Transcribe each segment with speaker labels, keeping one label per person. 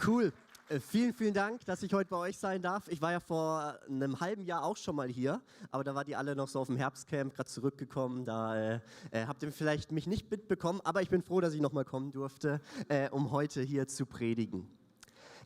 Speaker 1: Cool. Vielen, vielen Dank, dass ich heute bei euch sein darf. Ich war ja vor einem halben Jahr auch schon mal hier, aber da wart ihr alle noch so auf dem Herbstcamp, gerade zurückgekommen. Da habt ihr vielleicht mich nicht mitbekommen, aber ich bin froh, dass ich nochmal kommen durfte, um heute hier zu predigen.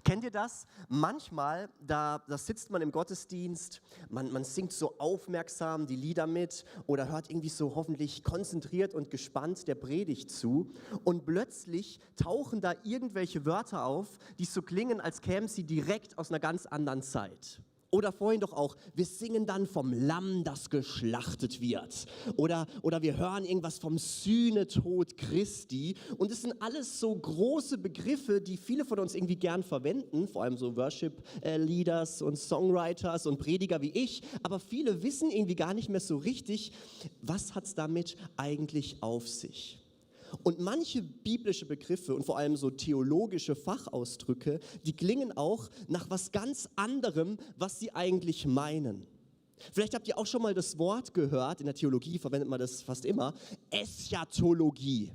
Speaker 1: Kennt ihr das? Manchmal, da sitzt man im Gottesdienst, man singt so aufmerksam die Lieder mit oder hört irgendwie so hoffentlich konzentriert und gespannt der Predigt zu und plötzlich tauchen da irgendwelche Wörter auf, die so klingen, als kämen sie direkt aus einer ganz anderen Zeit. Oder vorhin doch auch, wir singen dann vom Lamm, das geschlachtet wird. Oder wir hören irgendwas vom Sühnetod Christi. Und es sind alles so große Begriffe, die viele von uns irgendwie gern verwenden, vor allem so Worship-Leaders und Songwriters und Prediger wie ich. Aber viele wissen irgendwie gar nicht mehr so richtig, was hat es damit eigentlich auf sich. Und manche biblische Begriffe und vor allem so theologische Fachausdrücke, die klingen auch nach was ganz anderem, was sie eigentlich meinen. Vielleicht habt ihr auch schon mal das Wort gehört, in der Theologie verwendet man das fast immer, Eschatologie.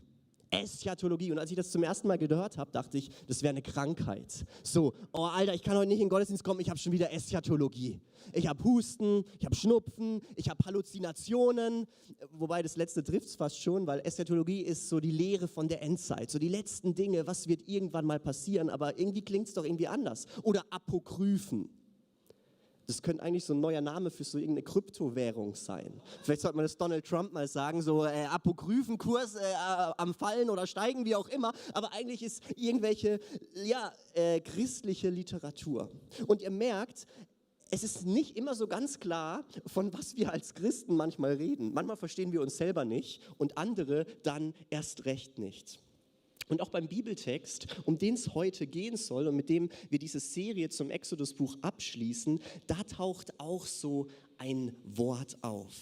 Speaker 1: Eschatologie. Und als ich das zum ersten Mal gehört habe, dachte ich, das wäre eine Krankheit. So, oh Alter, ich kann heute nicht in den Gottesdienst kommen, ich habe schon wieder Eschatologie. Ich habe Husten, ich habe Schnupfen, ich habe Halluzinationen. Wobei das letzte trifft es fast schon, weil Eschatologie ist so die Lehre von der Endzeit. So die letzten Dinge, was wird irgendwann mal passieren, aber irgendwie klingt es doch irgendwie anders. Oder Apokryphen. Das könnte eigentlich so ein neuer Name für so irgendeine Kryptowährung sein. Vielleicht sollte man das Donald Trump mal sagen, so Apokryphenkurs am Fallen oder steigen, wie auch immer. Aber eigentlich ist irgendwelche christliche Literatur. Und ihr merkt, es ist nicht immer so ganz klar, von was wir als Christen manchmal reden. Manchmal verstehen wir uns selber nicht und andere dann erst recht nicht. Und auch beim Bibeltext, um den es heute gehen soll und mit dem wir diese Serie zum Exodusbuch abschließen, da taucht auch so ein Wort auf.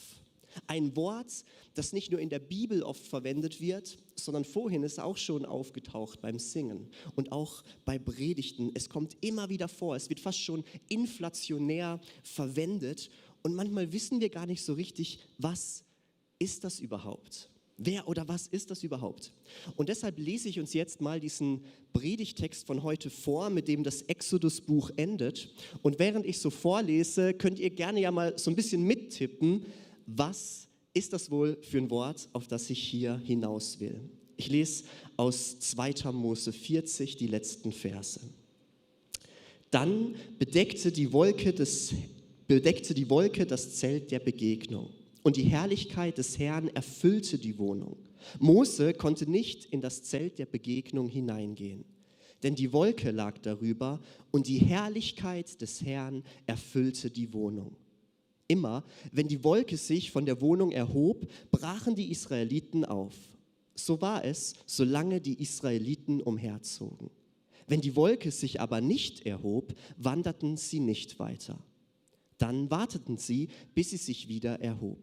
Speaker 1: Ein Wort, das nicht nur in der Bibel oft verwendet wird, sondern vorhin ist auch schon aufgetaucht beim Singen und auch bei Predigten. Es kommt immer wieder vor, es wird fast schon inflationär verwendet und manchmal wissen wir gar nicht so richtig, was ist das überhaupt? Wer oder was ist das überhaupt? Und deshalb lese ich uns jetzt mal diesen Predigtext von heute vor, mit dem das Exodusbuch endet. Und während ich so vorlese, könnt ihr gerne ja mal so ein bisschen mittippen, was ist das wohl für ein Wort, auf das ich hier hinaus will. Ich lese aus 2. Mose 40 die letzten Verse. Dann bedeckte die Wolke das Zelt der Begegnung. Und die Herrlichkeit des Herrn erfüllte die Wohnung. Mose konnte nicht in das Zelt der Begegnung hineingehen, denn die Wolke lag darüber und die Herrlichkeit des Herrn erfüllte die Wohnung. Immer, wenn die Wolke sich von der Wohnung erhob, brachen die Israeliten auf. So war es, solange die Israeliten umherzogen. Wenn die Wolke sich aber nicht erhob, wanderten sie nicht weiter. Dann warteten sie, bis sie sich wieder erhob.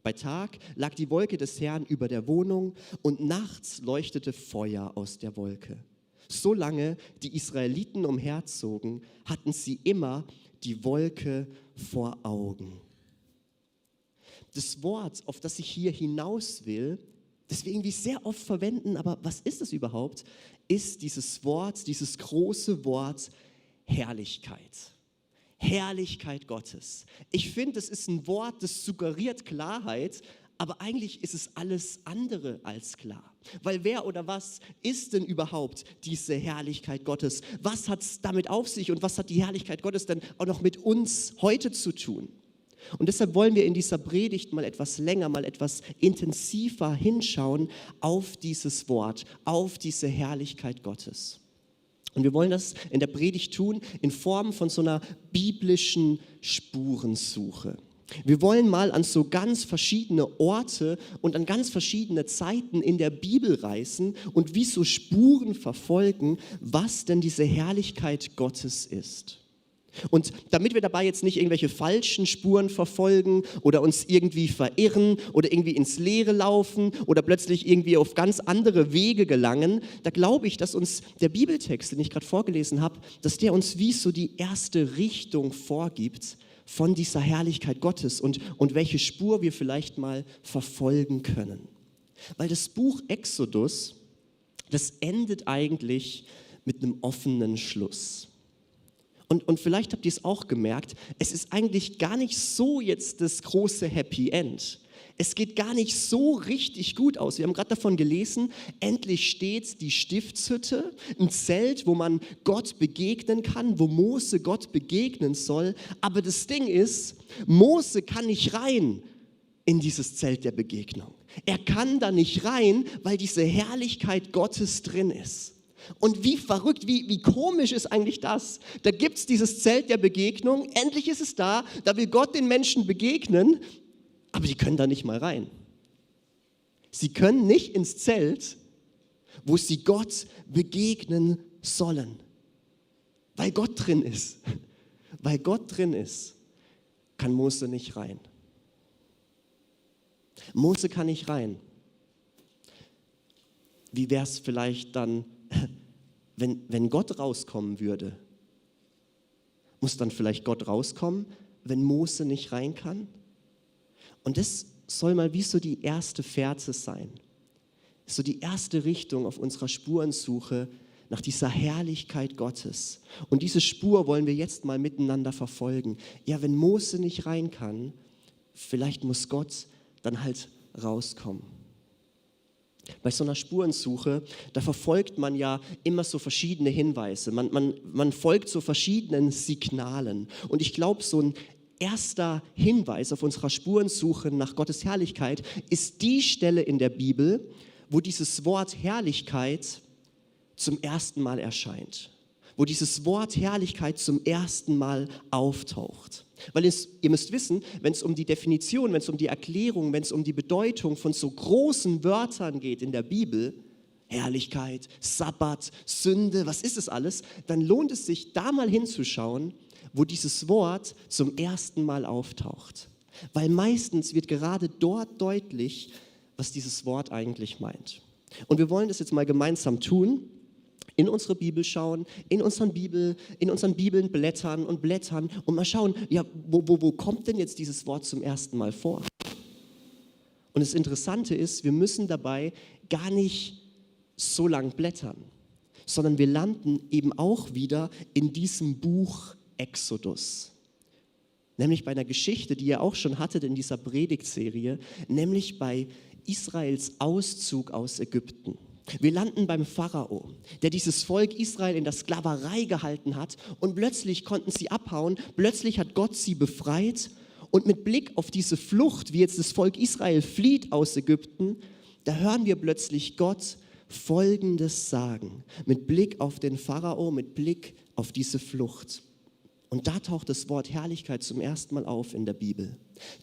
Speaker 1: Bei Tag lag die Wolke des Herrn über der Wohnung und nachts leuchtete Feuer aus der Wolke. Solange die Israeliten umherzogen, hatten sie immer die Wolke vor Augen. Das Wort, auf das ich hier hinaus will, das wir irgendwie sehr oft verwenden, aber was ist es überhaupt, ist dieses Wort, dieses große Wort Herrlichkeit. Herrlichkeit Gottes. Ich finde, es ist ein Wort, das suggeriert Klarheit, aber eigentlich ist es alles andere als klar. Weil wer oder was ist denn überhaupt diese Herrlichkeit Gottes? Was hat es damit auf sich und was hat die Herrlichkeit Gottes denn auch noch mit uns heute zu tun? Und deshalb wollen wir in dieser Predigt mal etwas länger, mal etwas intensiver hinschauen auf dieses Wort, auf diese Herrlichkeit Gottes. Und wir wollen das in der Predigt tun in Form von so einer biblischen Spurensuche. Wir wollen mal an so ganz verschiedene Orte und an ganz verschiedene Zeiten in der Bibel reisen und wie so Spuren verfolgen, was denn diese Herrlichkeit Gottes ist. Und damit wir dabei jetzt nicht irgendwelche falschen Spuren verfolgen oder uns irgendwie verirren oder irgendwie ins Leere laufen oder plötzlich irgendwie auf ganz andere Wege gelangen, da glaube ich, dass uns der Bibeltext, den ich gerade vorgelesen habe, dass der uns wie so die erste Richtung vorgibt von dieser Herrlichkeit Gottes und welche Spur wir vielleicht mal verfolgen können. Weil das Buch Exodus, das endet eigentlich mit einem offenen Schluss. Und vielleicht habt ihr es auch gemerkt, es ist eigentlich gar nicht so jetzt das große Happy End. Es geht gar nicht so richtig gut aus. Wir haben gerade davon gelesen, endlich steht die Stiftshütte, ein Zelt, wo man Gott begegnen kann, wo Mose Gott begegnen soll. Aber das Ding ist, Mose kann nicht rein in dieses Zelt der Begegnung. Er kann da nicht rein, weil diese Herrlichkeit Gottes drin ist. Und wie verrückt, wie komisch ist eigentlich das? Da gibt es dieses Zelt der Begegnung, endlich ist es da will Gott den Menschen begegnen, aber die können da nicht mal rein. Sie können nicht ins Zelt, wo sie Gott begegnen sollen, weil Gott drin ist. Weil Gott drin ist, kann Mose nicht rein. Mose kann nicht rein. Wie wäre es vielleicht dann, wenn Gott rauskommen würde? Muss dann vielleicht Gott rauskommen, wenn Mose nicht rein kann? Und das soll mal wie so die erste Fährte sein. So die erste Richtung auf unserer Spurensuche nach dieser Herrlichkeit Gottes. Und diese Spur wollen wir jetzt mal miteinander verfolgen. Ja, wenn Mose nicht rein kann, vielleicht muss Gott dann halt rauskommen. Bei so einer Spurensuche, da verfolgt man ja immer so verschiedene Hinweise. Man folgt so verschiedenen Signalen. Und ich glaube, so ein erster Hinweis auf unserer Spurensuche nach Gottes Herrlichkeit ist die Stelle in der Bibel, wo dieses Wort Herrlichkeit zum ersten Mal erscheint. Wo dieses Wort Herrlichkeit zum ersten Mal auftaucht. Weil ihr müsst wissen, wenn es um die Definition, wenn es um die Erklärung, wenn es um die Bedeutung von so großen Wörtern geht in der Bibel, Herrlichkeit, Sabbat, Sünde, was ist es alles, dann lohnt es sich, da mal hinzuschauen, wo dieses Wort zum ersten Mal auftaucht. Weil meistens wird gerade dort deutlich, was dieses Wort eigentlich meint. Und wir wollen das jetzt mal gemeinsam tun. In unsere Bibel schauen, in unseren Bibeln blättern und mal schauen, ja, wo kommt denn jetzt dieses Wort zum ersten Mal vor? Und das Interessante ist, wir müssen dabei gar nicht so lang blättern, sondern wir landen eben auch wieder in diesem Buch Exodus. Nämlich bei einer Geschichte, die ihr auch schon hattet in dieser Predigtserie, nämlich bei Israels Auszug aus Ägypten. Wir landen beim Pharao, der dieses Volk Israel in der Sklaverei gehalten hat und plötzlich konnten sie abhauen, plötzlich hat Gott sie befreit und mit Blick auf diese Flucht, wie jetzt das Volk Israel flieht aus Ägypten, da hören wir plötzlich Gott Folgendes sagen, mit Blick auf den Pharao, mit Blick auf diese Flucht. Und da taucht das Wort Herrlichkeit zum ersten Mal auf in der Bibel.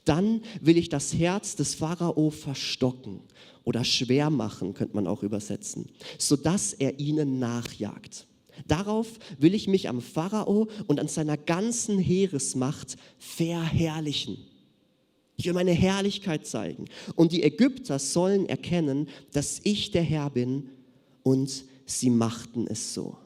Speaker 1: Dann will ich das Herz des Pharao verstocken oder schwer machen, könnte man auch übersetzen, sodass er ihnen nachjagt. Darauf will ich mich am Pharao und an seiner ganzen Heeresmacht verherrlichen. Ich will meine Herrlichkeit zeigen. Und die Ägypter sollen erkennen, dass ich der Herr bin, und sie machten es so.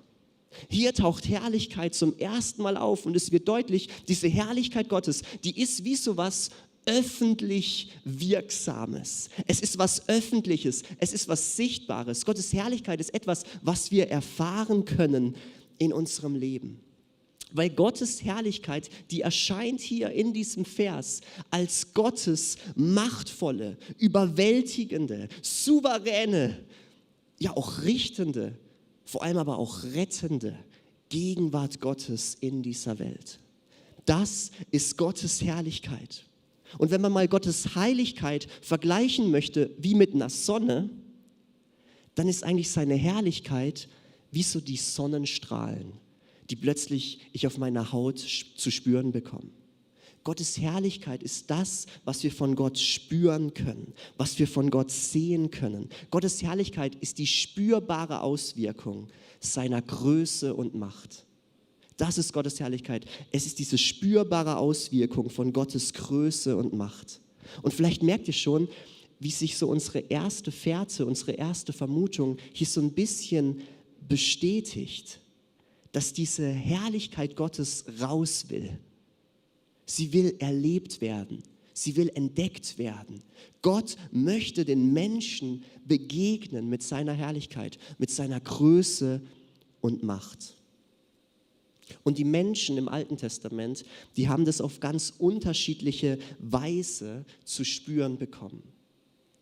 Speaker 1: Hier taucht Herrlichkeit zum ersten Mal auf und es wird deutlich, diese Herrlichkeit Gottes, die ist wie so was öffentlich Wirksames. Es ist was Öffentliches, es ist was Sichtbares. Gottes Herrlichkeit ist etwas, was wir erfahren können in unserem Leben. Weil Gottes Herrlichkeit, die erscheint hier in diesem Vers als Gottes machtvolle, überwältigende, souveräne, ja auch richtende, vor allem aber auch rettende Gegenwart Gottes in dieser Welt. Das ist Gottes Herrlichkeit. Und wenn man mal Gottes Heiligkeit vergleichen möchte wie mit einer Sonne, dann ist eigentlich seine Herrlichkeit wie so die Sonnenstrahlen, die plötzlich ich auf meiner Haut zu spüren bekomme. Gottes Herrlichkeit ist das, was wir von Gott spüren können, was wir von Gott sehen können. Gottes Herrlichkeit ist die spürbare Auswirkung seiner Größe und Macht. Das ist Gottes Herrlichkeit. Es ist diese spürbare Auswirkung von Gottes Größe und Macht. Und vielleicht merkt ihr schon, wie sich so unsere erste Fährte, unsere erste Vermutung hier so ein bisschen bestätigt, dass diese Herrlichkeit Gottes raus will. Sie will erlebt werden. Sie will entdeckt werden. Gott möchte den Menschen begegnen mit seiner Herrlichkeit, mit seiner Größe und Macht. Und die Menschen im Alten Testament, die haben das auf ganz unterschiedliche Weise zu spüren bekommen.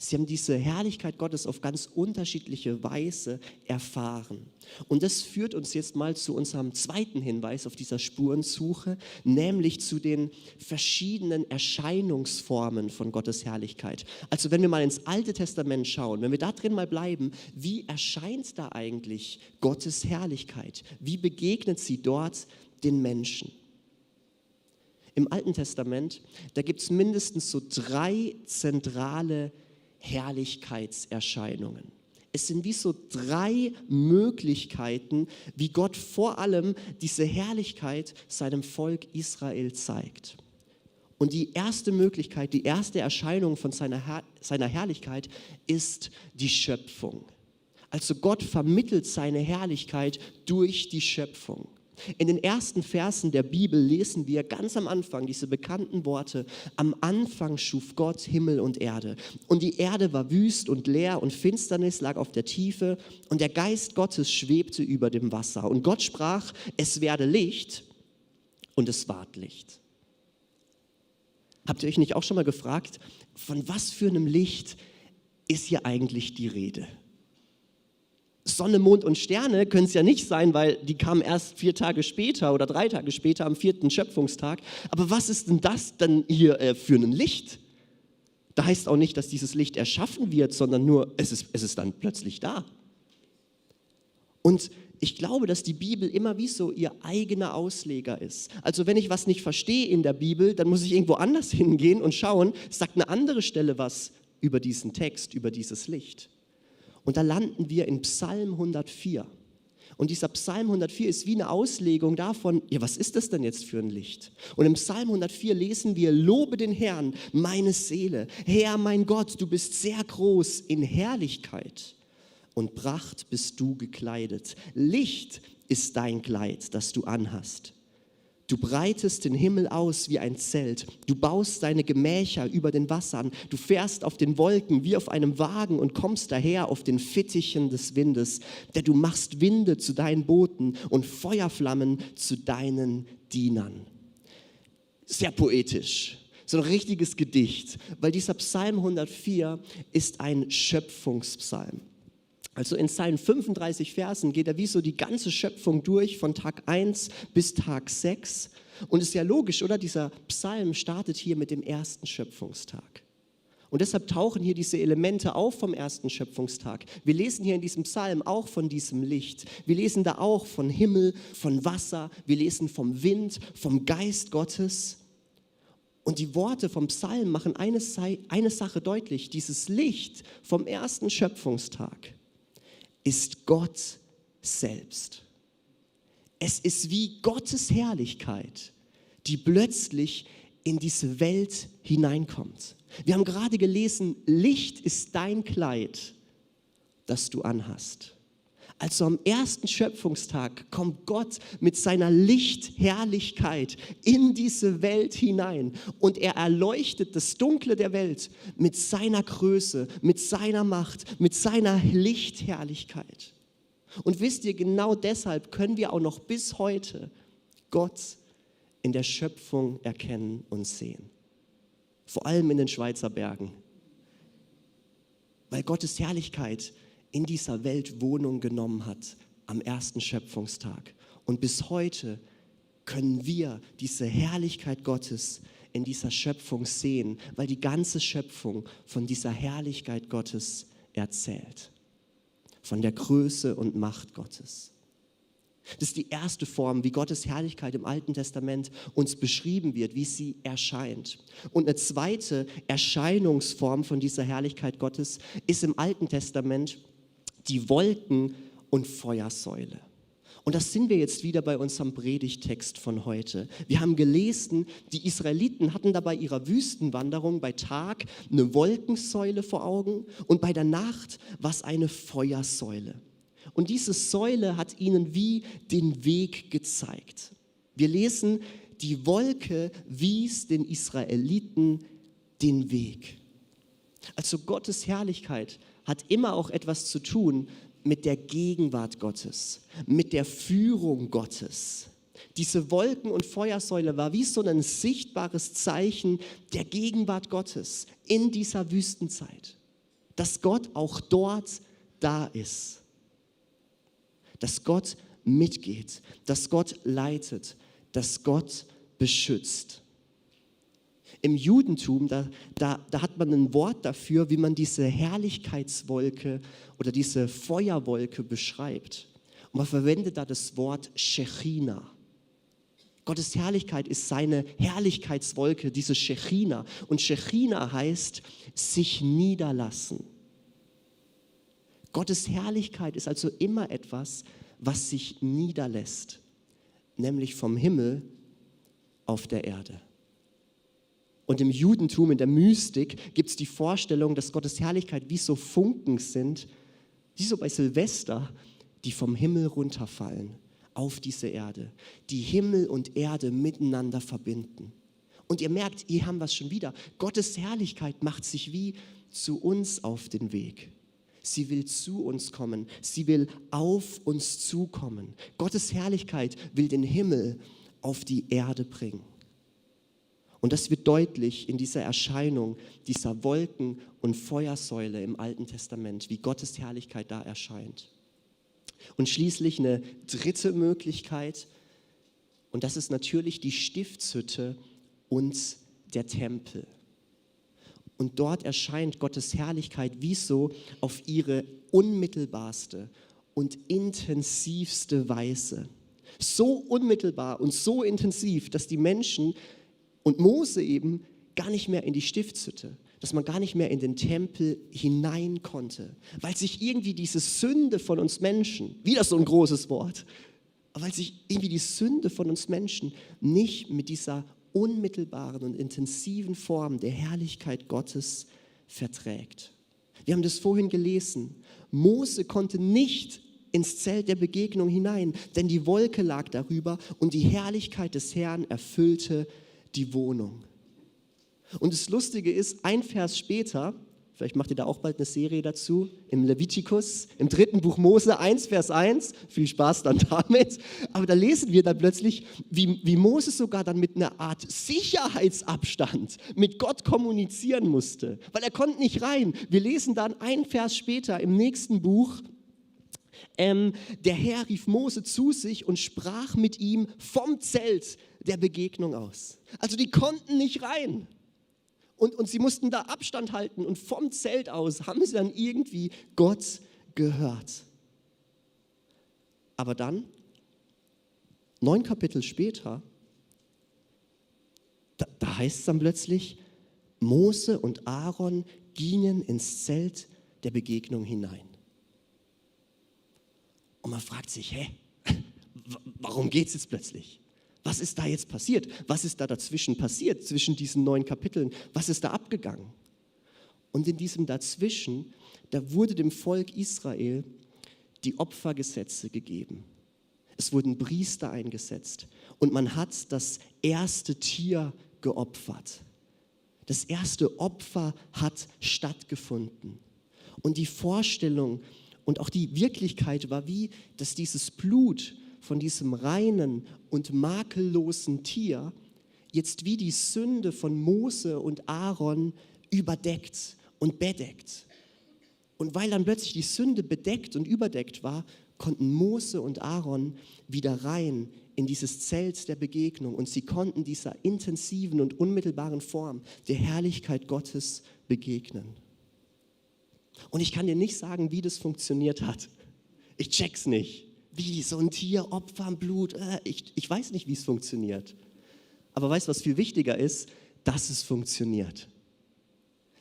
Speaker 1: Sie haben diese Herrlichkeit Gottes auf ganz unterschiedliche Weise erfahren. Und das führt uns jetzt mal zu unserem zweiten Hinweis auf dieser Spurensuche, nämlich zu den verschiedenen Erscheinungsformen von Gottes Herrlichkeit. Also wenn wir mal ins Alte Testament schauen, wenn wir da drin mal bleiben, wie erscheint da eigentlich Gottes Herrlichkeit? Wie begegnet sie dort den Menschen? Im Alten Testament, da gibt es mindestens so 3 zentrale Herrlichkeitserscheinungen. Es sind wie so 3 Möglichkeiten, wie Gott vor allem diese Herrlichkeit seinem Volk Israel zeigt. Und die erste Möglichkeit, die erste Erscheinung von seiner Herrlichkeit ist die Schöpfung. Also Gott vermittelt seine Herrlichkeit durch die Schöpfung. In den ersten Versen der Bibel lesen wir ganz am Anfang diese bekannten Worte: Am Anfang schuf Gott Himmel und Erde. Und die Erde war wüst und leer und Finsternis lag auf der Tiefe und der Geist Gottes schwebte über dem Wasser. Und Gott sprach, es werde Licht, und es ward Licht. Habt ihr euch nicht auch schon mal gefragt, von was für einem Licht ist hier eigentlich die Rede? Sonne, Mond und Sterne können es ja nicht sein, weil die kamen erst 4 Tage später oder 3 Tage später am 4. Schöpfungstag. Aber was ist denn das dann hier für ein Licht? Da heißt auch nicht, dass dieses Licht erschaffen wird, sondern nur, es ist dann plötzlich da. Und ich glaube, dass die Bibel immer wie so ihr eigener Ausleger ist. Also wenn ich was nicht verstehe in der Bibel, dann muss ich irgendwo anders hingehen und schauen, sagt eine andere Stelle was über diesen Text, über dieses Licht. Und da landen wir in Psalm 104. Und dieser Psalm 104 ist wie eine Auslegung davon, ja, was ist das denn jetzt für ein Licht? Und im Psalm 104 lesen wir, lobe den Herrn, meine Seele. Herr, mein Gott, du bist sehr groß in Herrlichkeit und Pracht bist du gekleidet. Licht ist dein Kleid, das du anhast. Du breitest den Himmel aus wie ein Zelt. Du baust deine Gemächer über den Wassern. Du fährst auf den Wolken wie auf einem Wagen und kommst daher auf den Fittichen des Windes. Denn du machst Winde zu deinen Booten und Feuerflammen zu deinen Dienern. Sehr poetisch. So ein richtiges Gedicht. Weil dieser Psalm 104 ist ein Schöpfungspsalm. Also in seinen 35 Versen geht er wie so die ganze Schöpfung durch, von Tag 1 bis Tag 6. Und es ist ja logisch, oder? Dieser Psalm startet hier mit dem ersten Schöpfungstag. Und deshalb tauchen hier diese Elemente auf vom ersten Schöpfungstag. Wir lesen hier in diesem Psalm auch von diesem Licht. Wir lesen da auch von Himmel, von Wasser. Wir lesen vom Wind, vom Geist Gottes. Und die Worte vom Psalm machen eine Sache deutlich. Dieses Licht vom ersten Schöpfungstag ist Gott selbst. Es ist wie Gottes Herrlichkeit, die plötzlich in diese Welt hineinkommt. Wir haben gerade gelesen, Licht ist dein Kleid, das du anhast. Also am ersten Schöpfungstag kommt Gott mit seiner Lichtherrlichkeit in diese Welt hinein und er erleuchtet das Dunkle der Welt mit seiner Größe, mit seiner Macht, mit seiner Lichtherrlichkeit. Und wisst ihr, genau deshalb können wir auch noch bis heute Gott in der Schöpfung erkennen und sehen. Vor allem in den Schweizer Bergen. Weil Gottes Herrlichkeit in dieser Welt Wohnung genommen hat am ersten Schöpfungstag. Und bis heute können wir diese Herrlichkeit Gottes in dieser Schöpfung sehen, weil die ganze Schöpfung von dieser Herrlichkeit Gottes erzählt. Von der Größe und Macht Gottes. Das ist die erste Form, wie Gottes Herrlichkeit im Alten Testament uns beschrieben wird, wie sie erscheint. Und eine zweite Erscheinungsform von dieser Herrlichkeit Gottes ist im Alten Testament die Wolken- und Feuersäule. Und das sind wir jetzt wieder bei unserem Predigttext von heute. Wir haben gelesen, die Israeliten hatten da bei ihrer Wüstenwanderung bei Tag eine Wolkensäule vor Augen und bei der Nacht war es eine Feuersäule. Und diese Säule hat ihnen wie den Weg gezeigt. Wir lesen, die Wolke wies den Israeliten den Weg. Also Gottes Herrlichkeit hat immer auch etwas zu tun mit der Gegenwart Gottes, mit der Führung Gottes. Diese Wolken- und Feuersäule war wie so ein sichtbares Zeichen der Gegenwart Gottes in dieser Wüstenzeit. Dass Gott auch dort da ist. Dass Gott mitgeht, dass Gott leitet, dass Gott beschützt. Im Judentum, da hat man ein Wort dafür, wie man diese Herrlichkeitswolke oder diese Feuerwolke beschreibt. Und man verwendet da das Wort Shechina. Gottes Herrlichkeit ist seine Herrlichkeitswolke, diese Shechina. Und Shechina heißt sich niederlassen. Gottes Herrlichkeit ist also immer etwas, was sich niederlässt, nämlich vom Himmel auf der Erde. Und im Judentum, in der Mystik, gibt es die Vorstellung, dass Gottes Herrlichkeit wie so Funken sind, wie so bei Silvester, die vom Himmel runterfallen auf diese Erde, die Himmel und Erde miteinander verbinden. Und ihr merkt, hier haben wir es schon wieder. Gottes Herrlichkeit macht sich wie zu uns auf den Weg. Sie will zu uns kommen, sie will auf uns zukommen. Gottes Herrlichkeit will den Himmel auf die Erde bringen. Und das wird deutlich in dieser Erscheinung dieser Wolken- und Feuersäule im Alten Testament, wie Gottes Herrlichkeit da erscheint. Und schließlich eine dritte Möglichkeit, und das ist natürlich die Stiftshütte und der Tempel. Und dort erscheint Gottes Herrlichkeit wie so auf ihre unmittelbarste und intensivste Weise. So unmittelbar und so intensiv, dass die Menschen und Mose eben gar nicht mehr in die Stiftshütte, dass man gar nicht mehr in den Tempel hinein konnte, weil sich irgendwie diese Sünde von uns Menschen, wieder so ein großes Wort, aber weil sich irgendwie die Sünde von uns Menschen nicht mit dieser unmittelbaren und intensiven Form der Herrlichkeit Gottes verträgt. Wir haben das vorhin gelesen. Mose konnte nicht ins Zelt der Begegnung hinein, denn die Wolke lag darüber und die Herrlichkeit des Herrn erfüllte die Wohnung. Und das Lustige ist, ein Vers später, vielleicht macht ihr da auch bald eine Serie dazu, im Levitikus, im 3. Buch Mose 1, Vers 1, viel Spaß dann damit, aber da lesen wir dann plötzlich, wie Mose sogar dann mit einer Art Sicherheitsabstand mit Gott kommunizieren musste, weil er konnte nicht rein. Wir lesen dann ein Vers später im nächsten Buch, der Herr rief Mose zu sich und sprach mit ihm vom Zelt der Begegnung aus. Also die konnten nicht rein. Und sie mussten da Abstand halten und vom Zelt aus haben sie dann irgendwie Gott gehört. Aber dann, 9 Kapitel später, da heißt es dann plötzlich, Mose und Aaron gingen ins Zelt der Begegnung hinein. Und man fragt sich, warum geht es jetzt plötzlich? Was ist da jetzt passiert? Was ist da dazwischen passiert, zwischen diesen 9 Kapiteln? Was ist da abgegangen? Und in diesem Dazwischen, da wurde dem Volk Israel die Opfergesetze gegeben. Es wurden Priester eingesetzt und man hat das erste Tier geopfert. Das erste Opfer hat stattgefunden. Und die Vorstellung und auch die Wirklichkeit war wie, dass dieses Blut von diesem reinen und makellosen Tier jetzt wie die Sünde von Mose und Aaron überdeckt und bedeckt. Und weil dann plötzlich die Sünde bedeckt und überdeckt war, konnten Mose und Aaron wieder rein in dieses Zelt der Begegnung und sie konnten dieser intensiven und unmittelbaren Form der Herrlichkeit Gottes begegnen. Und ich kann dir nicht sagen, wie das funktioniert hat. Ich check's nicht. Wie, so ein Tier, Opfern, Blut, ich weiß nicht, wie es funktioniert. Aber weißt du, was viel wichtiger ist? Dass es funktioniert.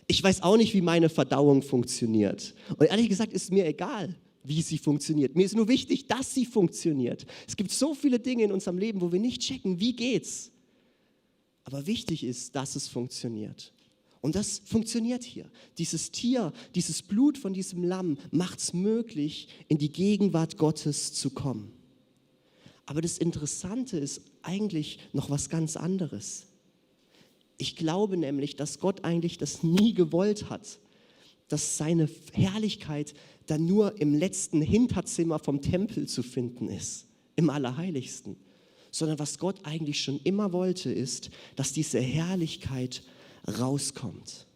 Speaker 1: Ich weiß auch nicht, wie meine Verdauung funktioniert. Und ehrlich gesagt ist mir egal, wie sie funktioniert. Mir ist nur wichtig, dass sie funktioniert. Es gibt so viele Dinge in unserem Leben, wo wir nicht checken, wie geht's. Aber wichtig ist, dass es funktioniert. Und das funktioniert hier. Dieses Tier, dieses Blut von diesem Lamm macht es möglich, in die Gegenwart Gottes zu kommen. Aber das Interessante ist eigentlich noch was ganz anderes. Ich glaube nämlich, dass Gott eigentlich das nie gewollt hat, dass seine Herrlichkeit dann nur im letzten Hinterzimmer vom Tempel zu finden ist, im Allerheiligsten. Sondern was Gott eigentlich schon immer wollte, ist, dass diese Herrlichkeit rauskommt.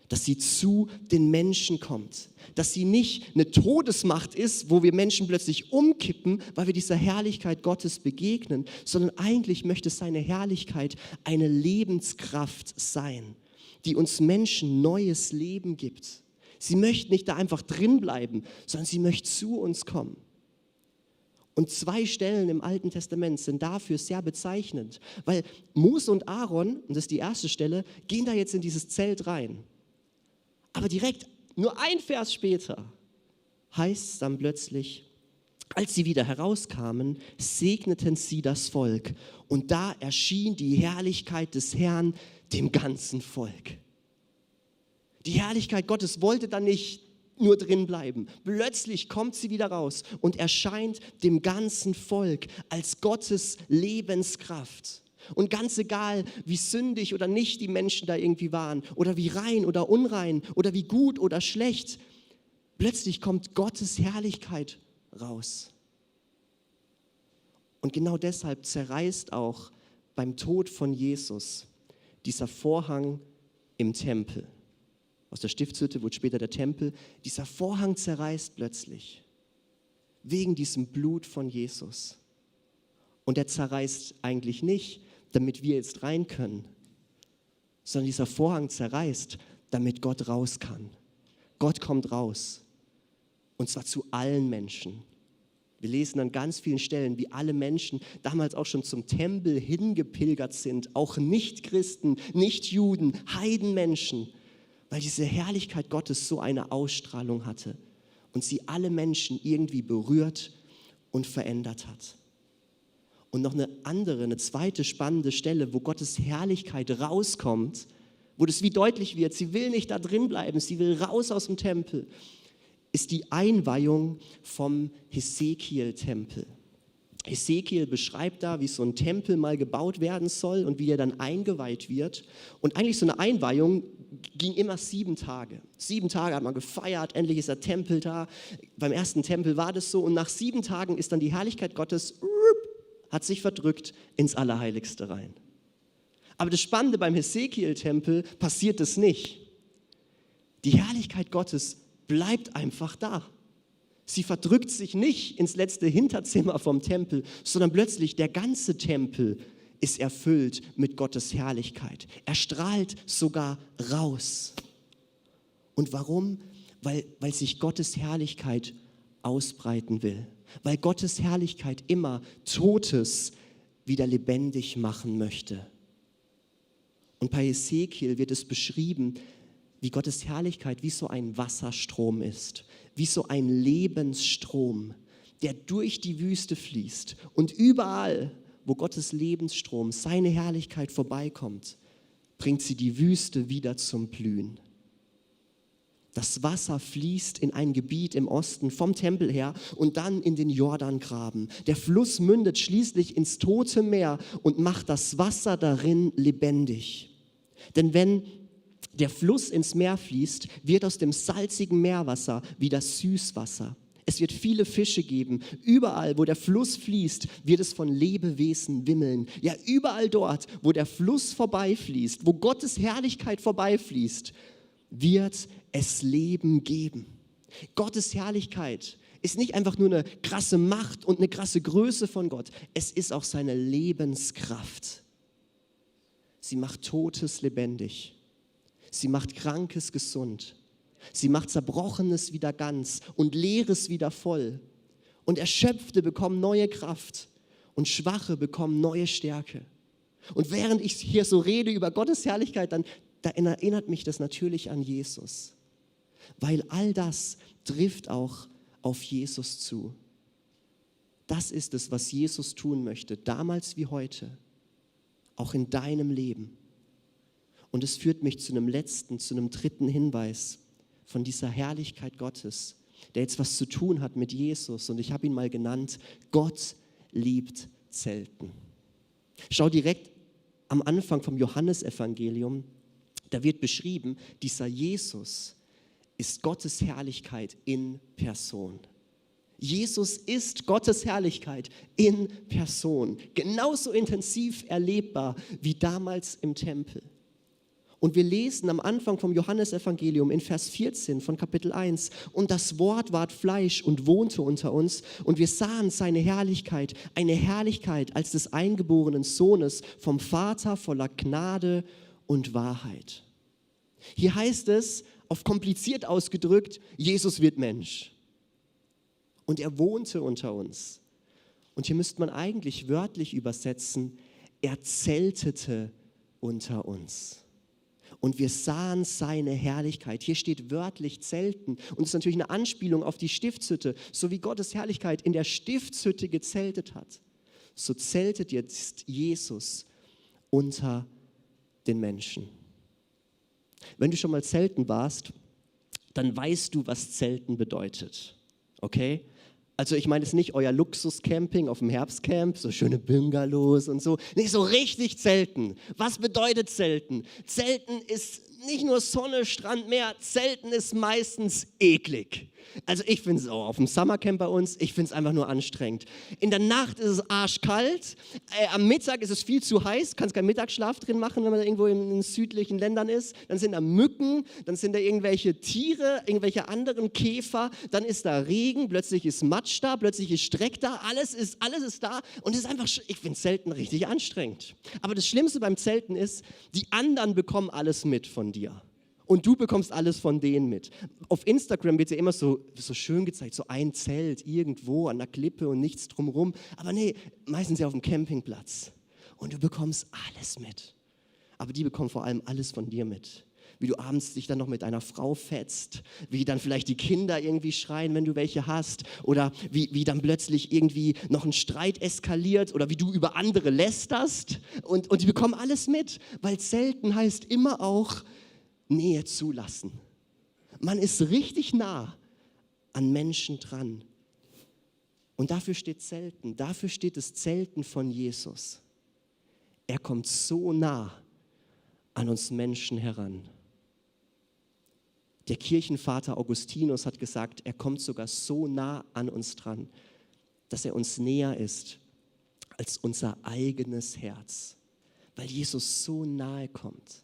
Speaker 1: Dass sie zu den Menschen kommt. Dass sie nicht eine Todesmacht ist, wo wir Menschen plötzlich umkippen, weil wir dieser Herrlichkeit Gottes begegnen, sondern eigentlich möchte seine Herrlichkeit eine Lebenskraft sein, die uns Menschen neues Leben gibt. Sie möchte nicht da einfach drin bleiben, sondern sie möchte zu uns kommen. Und 2 Stellen im Alten Testament sind dafür sehr bezeichnend, weil Mose und Aaron, und das ist die erste Stelle, gehen da jetzt in dieses Zelt rein. Aber direkt, nur ein Vers später, heißt es dann plötzlich, als sie wieder herauskamen, segneten sie das Volk. Und da erschien die Herrlichkeit des Herrn dem ganzen Volk. Die Herrlichkeit Gottes wollte dann nicht nur drin bleiben. Plötzlich kommt sie wieder raus und erscheint dem ganzen Volk als Gottes Lebenskraft. Und ganz egal, wie sündig oder nicht die Menschen da irgendwie waren oder wie rein oder unrein oder wie gut oder schlecht, plötzlich kommt Gottes Herrlichkeit raus. Und genau deshalb zerreißt auch beim Tod von Jesus dieser Vorhang im Tempel. Aus der Stiftshütte wurde später der Tempel. Dieser Vorhang zerreißt plötzlich wegen diesem Blut von Jesus. Und er zerreißt eigentlich nicht, damit wir jetzt rein können, sondern dieser Vorhang zerreißt, damit Gott raus kann. Gott kommt raus. Und zwar zu allen Menschen. Wir lesen an ganz vielen Stellen, wie alle Menschen damals auch schon zum Tempel hingepilgert sind. Auch Nicht-Christen, Nicht-Juden, Heidenmenschen. Weil diese Herrlichkeit Gottes so eine Ausstrahlung hatte und sie alle Menschen irgendwie berührt und verändert hat. Und noch eine zweite spannende Stelle, wo Gottes Herrlichkeit rauskommt, wo das wie deutlich wird, sie will nicht da drin bleiben, sie will raus aus dem Tempel, ist die Einweihung vom Hesekiel-Tempel. Hesekiel beschreibt da, wie so ein Tempel mal gebaut werden soll und wie er dann eingeweiht wird. Und eigentlich so eine Einweihung ging immer 7 Tage. 7 Tage hat man gefeiert, endlich ist der Tempel da. Beim ersten Tempel war das so und nach 7 Tagen ist dann die Herrlichkeit Gottes, hat sich verdrückt ins Allerheiligste rein. Aber das Spannende beim Hesekiel-Tempel passiert es nicht. Die Herrlichkeit Gottes bleibt einfach da. Sie verdrückt sich nicht ins letzte Hinterzimmer vom Tempel, sondern plötzlich der ganze Tempel ist erfüllt mit Gottes Herrlichkeit. Er strahlt sogar raus. Und warum? Weil sich Gottes Herrlichkeit ausbreiten will. Weil Gottes Herrlichkeit immer Totes wieder lebendig machen möchte. Und bei Hesekiel wird es beschrieben, wie Gottes Herrlichkeit wie so ein Wasserstrom ist, wie so ein Lebensstrom, der durch die Wüste fließt. Und überall, wo Gottes Lebensstrom, seine Herrlichkeit vorbeikommt, bringt sie die Wüste wieder zum Blühen. Das Wasser fließt in ein Gebiet im Osten vom Tempel her und dann in den Jordangraben. Der Fluss mündet schließlich ins Tote Meer und macht das Wasser darin lebendig. Denn wenn der Fluss ins Meer fließt, wird aus dem salzigen Meerwasser wieder Süßwasser. Es wird viele Fische geben. Überall, wo der Fluss fließt, wird es von Lebewesen wimmeln. Ja, überall dort, wo der Fluss vorbeifließt, wo Gottes Herrlichkeit vorbeifließt, wird es Leben geben. Gottes Herrlichkeit ist nicht einfach nur eine krasse Macht und eine krasse Größe von Gott. Es ist auch seine Lebenskraft. Sie macht Totes lebendig. Sie macht Krankes gesund. Sie macht Zerbrochenes wieder ganz und Leeres wieder voll. Und Erschöpfte bekommen neue Kraft und Schwache bekommen neue Stärke. Und während ich hier so rede über Gottes Herrlichkeit, dann erinnert mich das natürlich an Jesus. Weil all das trifft auch auf Jesus zu. Das ist es, was Jesus tun möchte, damals wie heute, auch in deinem Leben. Und es führt mich zu einem dritten Hinweis von dieser Herrlichkeit Gottes, der jetzt was zu tun hat mit Jesus. Und ich habe ihn mal genannt, Gott liebt Zelten. Schau direkt am Anfang vom Johannesevangelium, da wird beschrieben, dieser Jesus ist Gottes Herrlichkeit in Person. Jesus ist Gottes Herrlichkeit in Person, genauso intensiv erlebbar wie damals im Tempel. Und wir lesen am Anfang vom Johannesevangelium in Vers 14 von Kapitel 1, und das Wort ward Fleisch und wohnte unter uns, und wir sahen seine Herrlichkeit, eine Herrlichkeit als des eingeborenen Sohnes vom Vater voller Gnade und Wahrheit. Hier heißt es, auf kompliziert ausgedrückt, Jesus wird Mensch. Und er wohnte unter uns. Und hier müsste man eigentlich wörtlich übersetzen, er zeltete unter uns. Und wir sahen seine Herrlichkeit. Hier steht wörtlich Zelten. Und das ist natürlich eine Anspielung auf die Stiftshütte. So wie Gottes Herrlichkeit in der Stiftshütte gezeltet hat, so zeltet jetzt Jesus unter den Menschen. Wenn du schon mal zelten warst, dann weißt du, was Zelten bedeutet. Okay? Also ich meine jetzt nicht euer Luxuscamping auf dem Herbstcamp, so schöne Bungalows und so. Nee, so richtig Zelten. Was bedeutet Zelten? Zelten ist nicht nur Sonne, Strand, Meer. Zelten ist meistens eklig. Also ich finde es auch auf dem Summercamp bei uns, ich finde es einfach nur anstrengend. In der Nacht ist es arschkalt, am Mittag ist es viel zu heiß, kannst keinen Mittagsschlaf drin machen, wenn man irgendwo in den südlichen Ländern ist. Dann sind da Mücken, dann sind da irgendwelche Tiere, irgendwelche anderen Käfer, dann ist da Regen, plötzlich ist Matsch da, plötzlich ist Dreck da, alles ist da und es ist einfach, ich finde Zelten richtig anstrengend. Aber das Schlimmste beim Zelten ist, die anderen bekommen alles mit von dir. Und du bekommst alles von denen mit. Auf Instagram wird ja immer so schön gezeigt, so ein Zelt irgendwo an der Klippe und nichts drumherum. Aber nee, meistens ja auf dem Campingplatz. Und du bekommst alles mit. Aber die bekommen vor allem alles von dir mit. Wie du abends dich dann noch mit deiner Frau fetzt, wie dann vielleicht die Kinder irgendwie schreien, wenn du welche hast. Oder wie dann plötzlich irgendwie noch ein Streit eskaliert oder wie du über andere lästerst. Und die bekommen alles mit, weil Zelten heißt immer auch Nähe zulassen. Man ist richtig nah an Menschen dran. Und dafür steht Zelten, dafür steht das Zelten von Jesus. Er kommt so nah an uns Menschen heran. Der Kirchenvater Augustinus hat gesagt, er kommt sogar so nah an uns dran, dass er uns näher ist als unser eigenes Herz, weil Jesus so nahe kommt.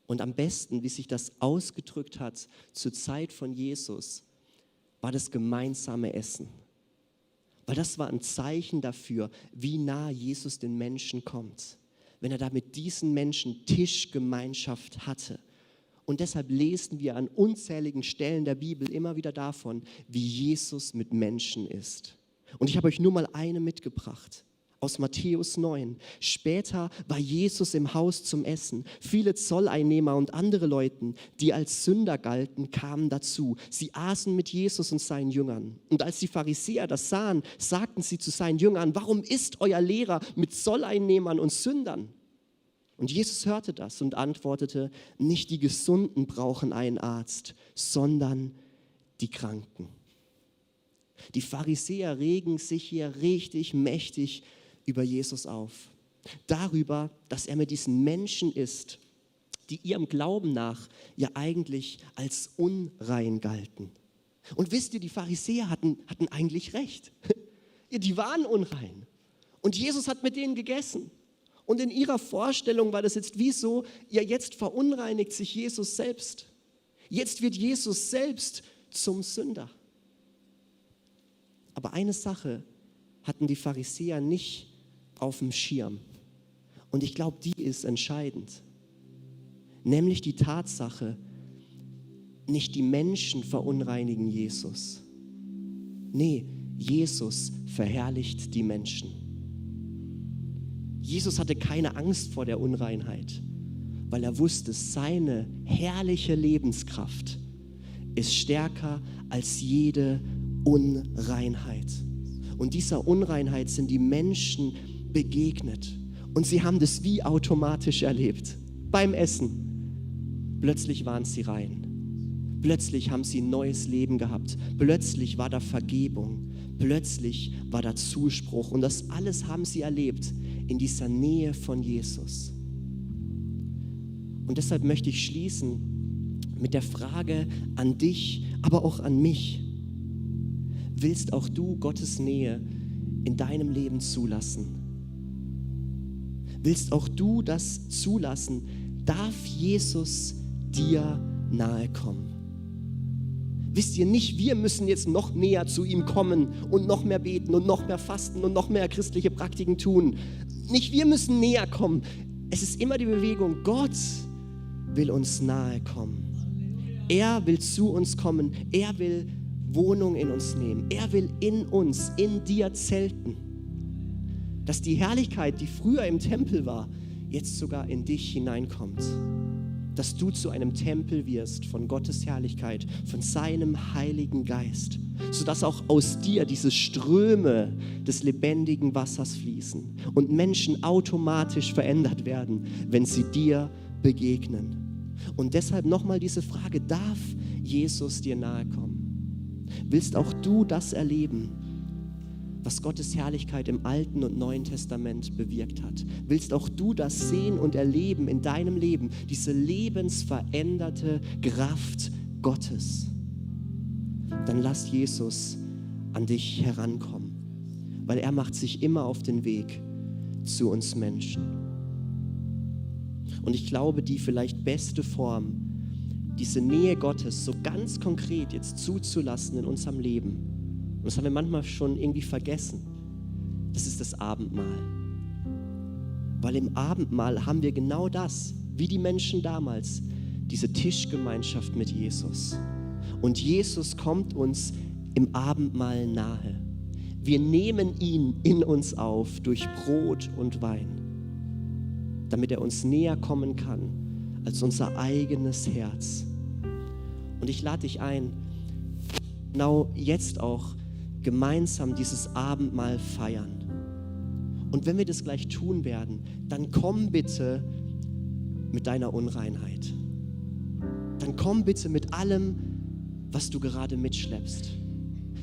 Speaker 1: Und am besten, wie sich das ausgedrückt hat zur Zeit von Jesus, war das gemeinsame Essen. Weil das war ein Zeichen dafür, wie nah Jesus den Menschen kommt. Wenn er da mit diesen Menschen Tischgemeinschaft hatte. Und deshalb lesen wir an unzähligen Stellen der Bibel immer wieder davon, wie Jesus mit Menschen ist. Und ich habe euch nur mal eine mitgebracht. Aus Matthäus 9. Später war Jesus im Haus zum Essen. Viele Zolleinnehmer und andere Leute, die als Sünder galten, kamen dazu. Sie aßen mit Jesus und seinen Jüngern. Und als die Pharisäer das sahen, sagten sie zu seinen Jüngern, warum isst euer Lehrer mit Zolleinnehmern und Sündern? Und Jesus hörte das und antwortete, nicht die Gesunden brauchen einen Arzt, sondern die Kranken. Die Pharisäer regen sich hier richtig mächtig über Jesus auf. Darüber, dass er mit diesen Menschen ist, die ihrem Glauben nach ja eigentlich als unrein galten. Und wisst ihr, die Pharisäer hatten eigentlich recht. Die waren unrein. Und Jesus hat mit denen gegessen. Und in ihrer Vorstellung war das jetzt wie so, ja jetzt verunreinigt sich Jesus selbst. Jetzt wird Jesus selbst zum Sünder. Aber eine Sache hatten die Pharisäer nicht auf dem Schirm. Und ich glaube, die ist entscheidend. Nämlich die Tatsache, nicht die Menschen verunreinigen Jesus. Nee, Jesus verherrlicht die Menschen. Jesus hatte keine Angst vor der Unreinheit, weil er wusste, seine herrliche Lebenskraft ist stärker als jede Unreinheit. Und dieser Unreinheit sind die Menschen begegnet. Und sie haben das wie automatisch erlebt. Beim Essen. Plötzlich waren sie rein. Plötzlich haben sie ein neues Leben gehabt. Plötzlich war da Vergebung. Plötzlich war da Zuspruch. Und das alles haben sie erlebt in dieser Nähe von Jesus. Und deshalb möchte ich schließen mit der Frage an dich, aber auch an mich. Willst auch du Gottes Nähe in deinem Leben zulassen? Willst auch du das zulassen? Darf Jesus dir nahe kommen? Wisst ihr, nicht wir müssen jetzt noch näher zu ihm kommen und noch mehr beten und noch mehr fasten und noch mehr christliche Praktiken tun. Nicht wir müssen näher kommen. Es ist immer die Bewegung, Gott will uns nahe kommen. Er will zu uns kommen. Er will Wohnung in uns nehmen. Er will in uns, in dir zelten. Dass die Herrlichkeit, die früher im Tempel war, jetzt sogar in dich hineinkommt. Dass du zu einem Tempel wirst von Gottes Herrlichkeit, von seinem Heiligen Geist, sodass auch aus dir diese Ströme des lebendigen Wassers fließen und Menschen automatisch verändert werden, wenn sie dir begegnen. Und deshalb nochmal diese Frage, darf Jesus dir nahe kommen? Willst auch du das erleben, was Gottes Herrlichkeit im Alten und Neuen Testament bewirkt hat? Willst auch du das sehen und erleben in deinem Leben, diese lebensveränderte Kraft Gottes? Dann lass Jesus an dich herankommen, weil er macht sich immer auf den Weg zu uns Menschen. Und ich glaube, die vielleicht beste Form, diese Nähe Gottes so ganz konkret jetzt zuzulassen in unserem Leben, und das haben wir manchmal schon irgendwie vergessen, das ist das Abendmahl. Weil im Abendmahl haben wir genau das, wie die Menschen damals, diese Tischgemeinschaft mit Jesus. Und Jesus kommt uns im Abendmahl nahe. Wir nehmen ihn in uns auf durch Brot und Wein, damit er uns näher kommen kann als unser eigenes Herz. Und ich lade dich ein, genau jetzt auch gemeinsam dieses Abendmahl feiern. Und wenn wir das gleich tun werden, dann komm bitte mit deiner Unreinheit. Dann komm bitte mit allem, was du gerade mitschleppst.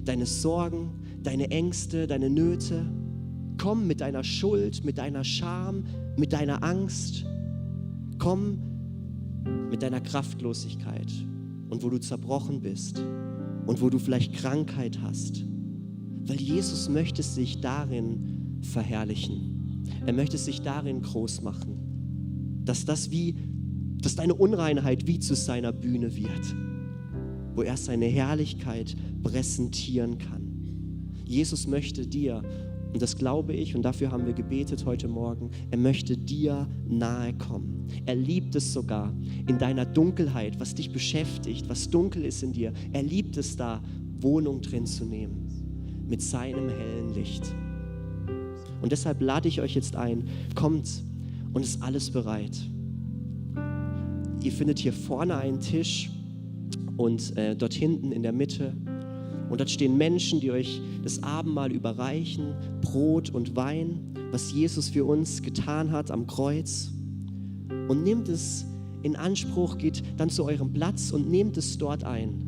Speaker 1: Deine Sorgen, deine Ängste, deine Nöte. Komm mit deiner Schuld, mit deiner Scham, mit deiner Angst. Komm mit deiner Kraftlosigkeit und wo du zerbrochen bist und wo du vielleicht Krankheit hast. Weil Jesus möchte sich darin verherrlichen. Er möchte sich darin groß machen. Dass deine Unreinheit wie zu seiner Bühne wird, wo er seine Herrlichkeit präsentieren kann. Jesus möchte dir, und das glaube ich, und dafür haben wir gebetet heute Morgen, er möchte dir nahe kommen. Er liebt es sogar in deiner Dunkelheit, was dich beschäftigt, was dunkel ist in dir. Er liebt es da, Wohnung drin zu nehmen, mit seinem hellen Licht. Und deshalb lade ich euch jetzt ein, kommt und ist alles bereit. Ihr findet hier vorne einen Tisch und dort hinten in der Mitte. Und dort stehen Menschen, die euch das Abendmahl überreichen, Brot und Wein, was Jesus für uns getan hat am Kreuz. Und nehmt es in Anspruch, geht dann zu eurem Platz und nehmt es dort ein.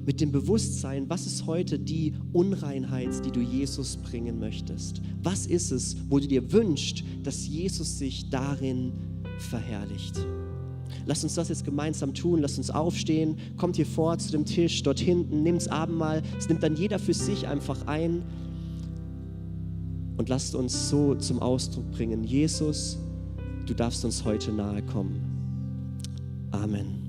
Speaker 1: Mit dem Bewusstsein, was ist heute die Unreinheit, die du Jesus bringen möchtest? Was ist es, wo du dir wünschst, dass Jesus sich darin verherrlicht? Lasst uns das jetzt gemeinsam tun, lasst uns aufstehen, kommt hier vor zu dem Tisch, dort hinten, nehmt das Abendmahl, es nimmt dann jeder für sich einfach ein und lasst uns so zum Ausdruck bringen, Jesus, du darfst uns heute nahe kommen. Amen.